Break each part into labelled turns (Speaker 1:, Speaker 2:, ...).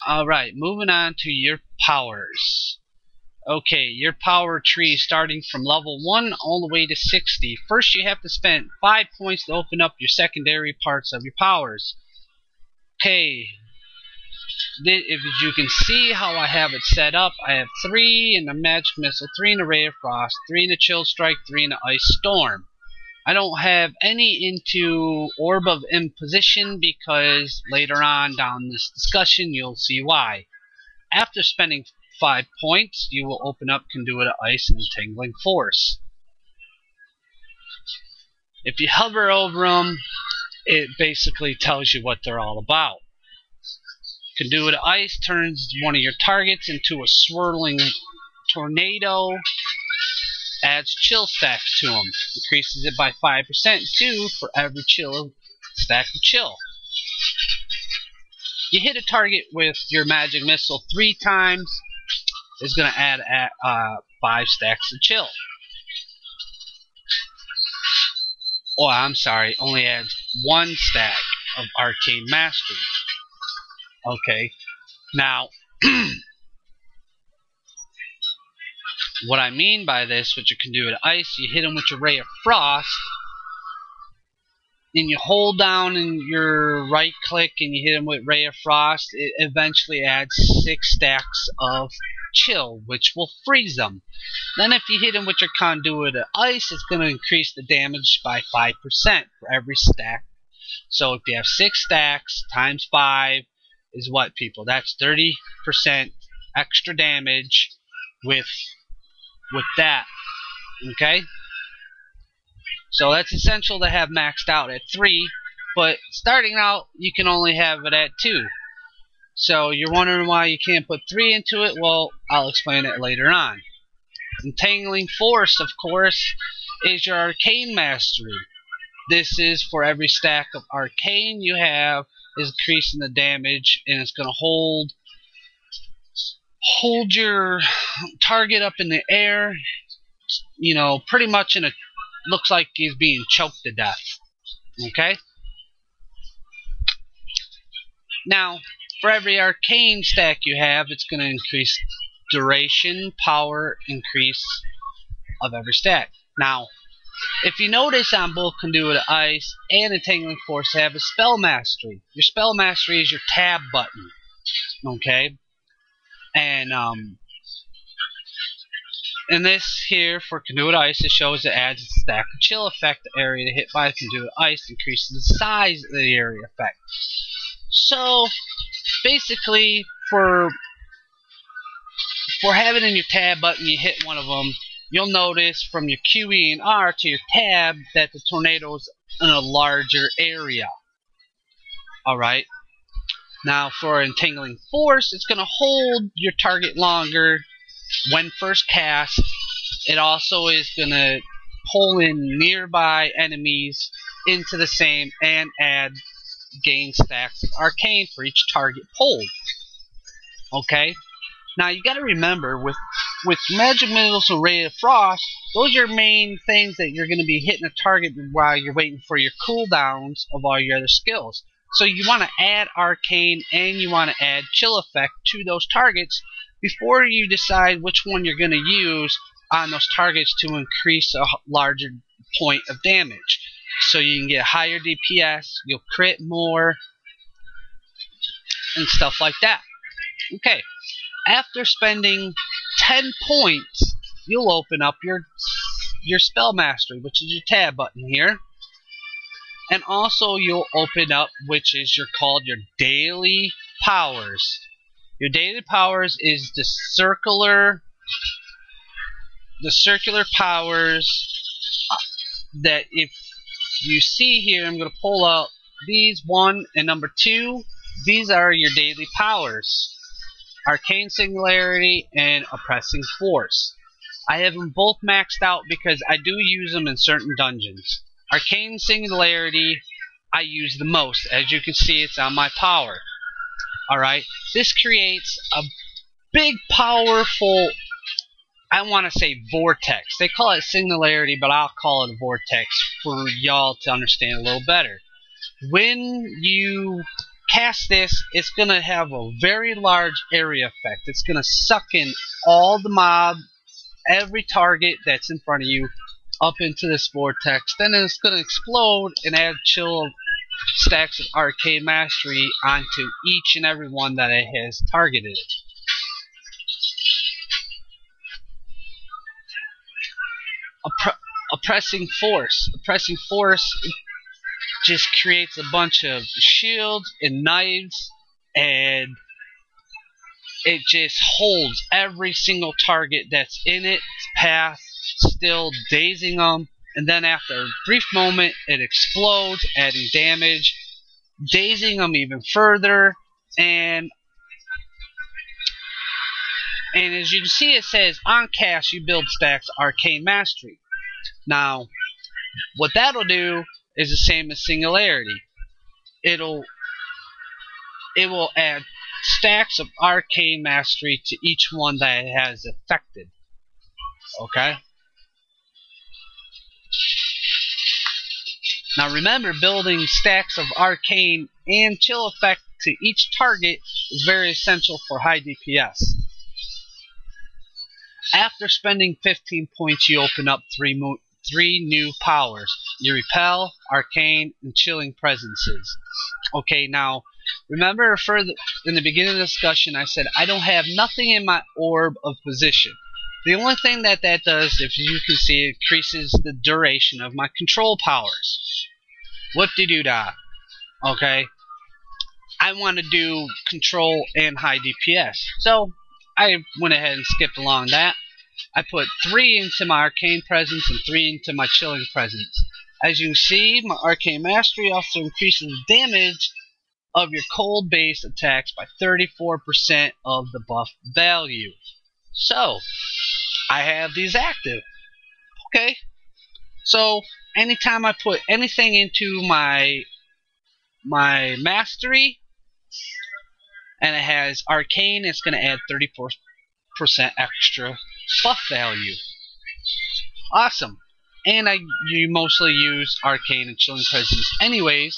Speaker 1: Alright, moving on to your powers. Okay, your power tree starting from level 1 all the way to 60. First, you have to spend 5 points to open up your secondary parts of your powers. Okay, if you can see how I have it set up, I have 3 in the Magic Missile, 3 in the Ray of Frost, 3 in the Chill Strike, 3 in the Ice Storm. I don't have any into Orb of Imposition because later on down this discussion you'll see why. After spending 5 points, you will open up Conduit of Ice and Entangling Force. If you hover over them, it basically tells you what they're all about. Conduit of Ice turns one of your targets into a swirling tornado, adds chill stacks to them, increases it by 5% too for every chill stack of chill. You hit a target with your Magic Missile 3 times, it's going to add 5 stacks of chill. Oh, I'm sorry, only adds 1 stack of Arcane Mastery. Okay, now what I mean by this, what you can do with Ice, you hit them with your Ray of Frost, and you hold down and your right click and you hit them with Ray of Frost, it eventually adds 6 stacks of chill, which will freeze them. Then if you hit them with your Conduit of Ice, it's going to increase the damage by 5% for every stack. So if you have 6 stacks times 5 is what, people? That's 30% extra damage with that. Okay? So that's essential to have maxed out at 3, but starting out you can only have it at 2. So you're wondering why you can't put 3 into it? Well, I'll explain it later on. Entangling Force, of course, is your Arcane Mastery. This is for every stack of Arcane you have is increasing the damage, and it's going to hold your target up in the air, you know, pretty much in a, looks like he's being choked to death. Okay? Now, for every Arcane stack you have, it's going to increase duration, power, increase of every stack. Now, if you notice on both Conduit of Ice and Entangling Force have a Spell Mastery. Your Spell Mastery is your tab button. Okay? And in this here for Conduit of Ice, it shows it adds a stack of chill effect. The area hit by Conduit of Ice increases the size of the area effect. So basically, for having in your tab button, you hit one of them, you'll notice from your QE and R to your tab that the tornado's in a larger area. Alright. Now for Entangling Force, it's going to hold your target longer when first cast. It also is going to pull in nearby enemies into the same and gain stacks of Arcane for each target pulled. Okay? Now you gotta remember, with Magic Missile Ray of Frost, those are your main things that you're going to be hitting a target while you're waiting for your cooldowns of all your other skills. So you want to add Arcane and you want to add Chill Effect to those targets before you decide which one you're going to use on those targets to increase a larger point of damage. So you can get higher DPS, you'll crit more, and stuff like that. Okay. After spending 10 points, you'll open up your Spell Mastery, which is your tab button here. And also you'll open up, which is called your Daily Powers. Your Daily Powers is the circular powers that if you see here, I'm going to pull out these 1 and number 2. These are your daily powers. Arcane Singularity and Oppressing Force. I have them both maxed out because I do use them in certain dungeons. Arcane Singularity I use the most. As you can see, it's on my power. Alright, this creates a big, powerful, I want to say vortex. They call it Singularity, but I'll call it a vortex for y'all to understand a little better. When you cast this, it's going to have a very large area effect. It's going to suck in all the mob, every target that's in front of you, up into this vortex. Then it's going to explode and add chill stacks of arcane mastery onto each and every one that it has targeted. Oppressing force. Oppressing force just creates a bunch of shields and knives, and it just holds every single target that's in its path, still dazing them, and then after a brief moment it explodes, adding damage, dazing them even further, and as you can see, it says on cast you build stacks arcane mastery. Now what that'll do is the same as singularity. It will add stacks of arcane mastery to each one that it has affected. Okay? Now remember, building stacks of arcane and chill effect to each target is very essential for high DPS. After spending 15 points, you open up three new powers: your repel, arcane, and chilling presences. Okay, now remember in the beginning of the discussion I said I don't have nothing in my orb of position. The only thing that does, if you can see, it increases the duration of my control powers. Whoop-de-doo-dah. Okay, I want to do control and high DPS, so I went ahead and skipped along that. I put 3 into my arcane presence and 3 into my chilling presence. As you can see, my arcane mastery also increases the damage of your cold base attacks by 34% of the buff value. So I have these active. Okay, so anytime I put anything into my mastery and it has arcane, it's going to add 34% extra buff value. Awesome. And you mostly use arcane and chilling presence anyways.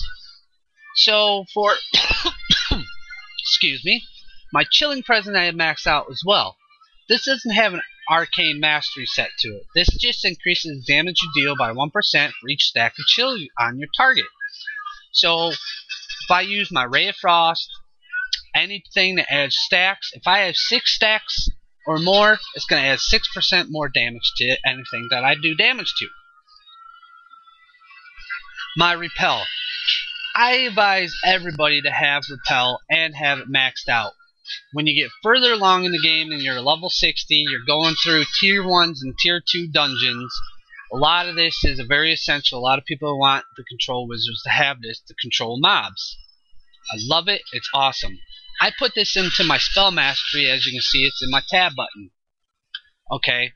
Speaker 1: So for excuse me, my chilling presence I have maxed out as well. This doesn't have an arcane mastery set to it. This just increases damage you deal by 1% for each stack of chill on your target. So if I use my Ray of Frost, anything that adds stacks, if I have 6 stacks or more, it's going to add 6% more damage to anything that I do damage to. My repel. I advise everybody to have repel and have it maxed out. When you get further along in the game and you're level 60, you're going through tier 1s and tier 2 dungeons, a lot of this is very essential. A lot of people want the control wizards to have this to control mobs. I love it. It's awesome. I put this into my spell mastery. As you can see, it's in my tab button. Okay,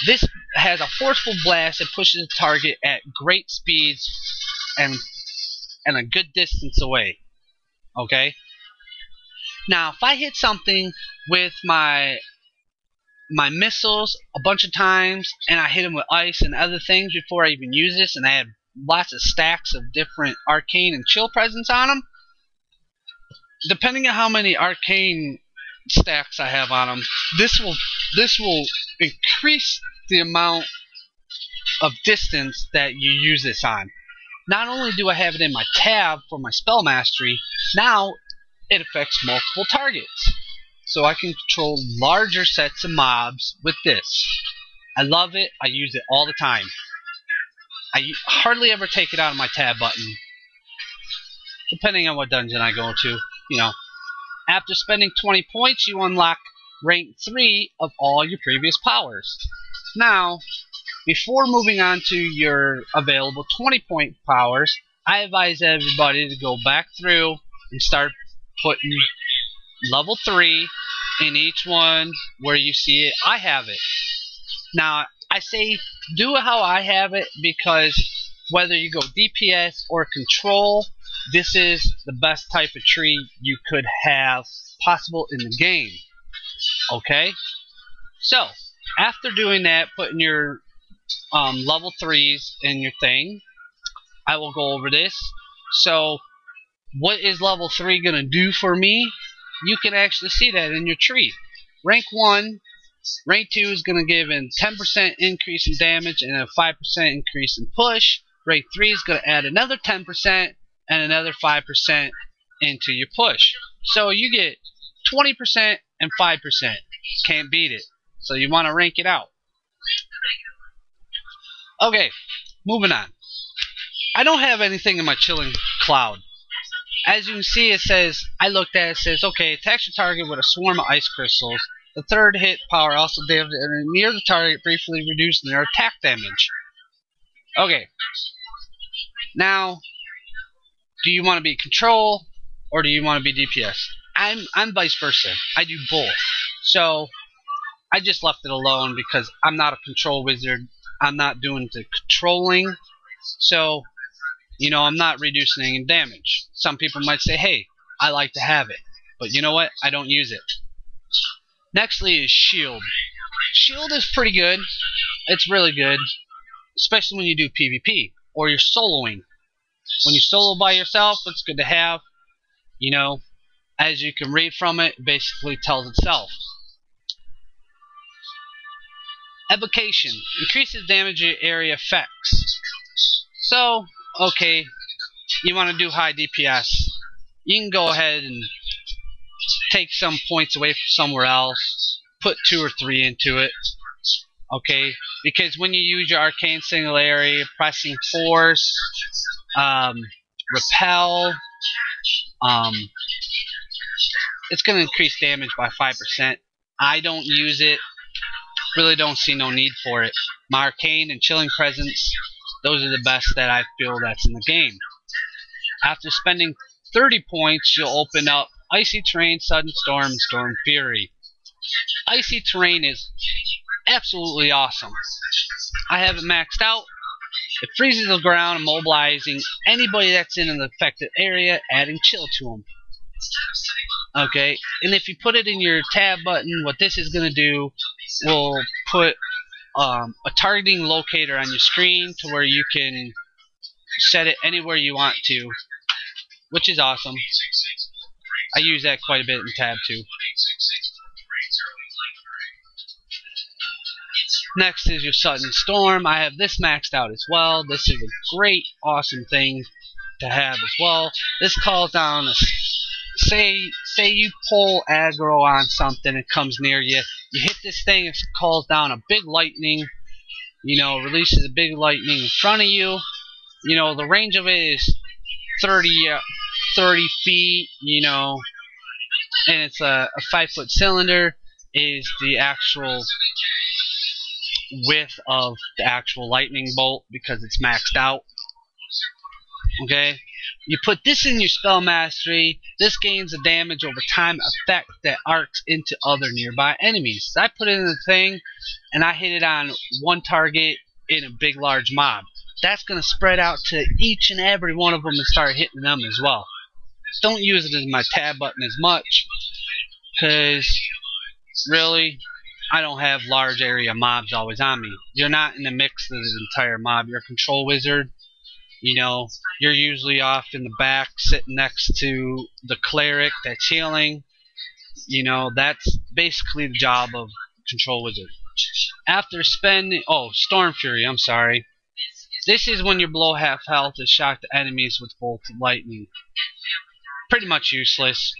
Speaker 1: this has a forceful blast. It pushes the target at great speeds and a good distance away. Okay, now if I hit something with my missiles a bunch of times and I hit them with ice and other things before I even use this, and I have lots of stacks of different arcane and chill presence on them, depending on how many arcane stacks I have on them, this will increase the amount of distance that you use this on. Not only do I have it in my tab for my spell mastery, now it affects multiple targets. So I can control larger sets of mobs with this. I love it. I use it all the time. I hardly ever take it out of my tab button, depending on what dungeon I go to. You know, after spending 20 points, you unlock rank 3 of all your previous powers. Now, before moving on to your available 20-point powers, I advise everybody to go back through and start putting level 3 in each one where you see it. I have it. Now, I say do it how I have it, because whether you go DPS or control, this is the best type of tree you could have possible in the game. Okay? So, after doing that, putting your level 3s in your thing, I will go over this. So, what is level 3 going to do for me? You can actually see that in your tree. Rank 1, rank 2 is going to give a 10% increase in damage and a 5% increase in push. Rank 3 is going to add another 10% and another 5% into your push. So you get 20% and 5%. Can't beat it. So you want to rank it out. Okay, moving on. I don't have anything in my chilling cloud. As you can see, it says, I looked at it, it says, okay, attack your target with a swarm of ice crystals. The third hit power also damage near the target, briefly reducing their attack damage. Okay. Now, do you want to be control or do you want to be DPS? I'm vice versa. I do both. So I just left it alone because I'm not a control wizard. I'm not doing the controlling. So, you know, I'm not reducing any damage. Some people might say, hey, I like to have it. But you know what? I don't use it. Nextly is shield. Shield is pretty good. It's really good. Especially when you do PvP. Or you're soloing. When you solo by yourself, it's good to have. You know, as you can read from it, it basically tells itself. Evocation. Increases damage area effects. So, okay, you want to do high DPS. You can go ahead and take some points away from somewhere else. Put 2 or 3 into it. Okay, because when you use your arcane singularity, pressing force, repel, it's going to increase damage by 5%. I don't use it. Really don't see no need for it. My arcane and chilling presence, those are the best that I feel that's in the game. After spending 30 points, you'll open up Icy Terrain, Sudden Storm, and Storm Fury. Icy Terrain is absolutely awesome. I have it maxed out. It freezes the ground, immobilizing anybody that's in an affected area, adding chill to them. Okay, and if you put it in your tab button, what this is going to do will put a targeting locator on your screen to where you can set it anywhere you want to, which is awesome. I use that quite a bit in tab 2. Next is your Sudden Storm. I have this maxed out as well. This is a great, awesome thing to have as well. This calls down a say you pull aggro on something, it comes near you. You hit this thing, it calls down a big lightning. You know, releases a big lightning in front of you. You know, the range of it is 30 feet. You know, and it's a 5-foot cylinder. Is the actual width of the actual lightning bolt because it's maxed out. Okay, you put this in your spell mastery. This gains a damage over time effect that arcs into other nearby enemies. So I put it in the thing and I hit it on one target in a big large mob. That's going to spread out to each and every one of them and start hitting them as well. Don't use it as my tab button as much because really I don't have large area mobs always on me. You're not in the mix of the entire mob. You're a control wizard. You know, you're usually off in the back sitting next to the cleric that's healing. You know, that's basically the job of control wizard. After spending... oh, Storm Fury, I'm sorry. This is when you're below half health to shock the enemies with bolt lightning. Pretty much useless.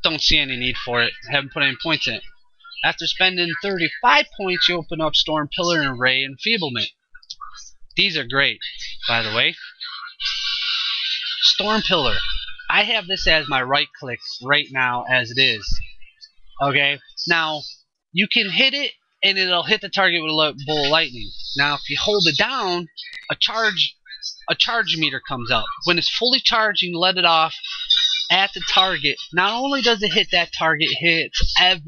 Speaker 1: Don't see any need for it. Haven't put any points in it. After spending 35 points, you open up Storm Pillar and Ray Enfeeblement. These are great, by the way. Storm Pillar. I have this as my right click right now as it is. Okay? Now, you can hit it and it'll hit the target with a bolt of lightning. Now, if you hold it down, a charge meter comes up. When it's fully charged, you let it off at the target. Not only does it hit that target, it hits every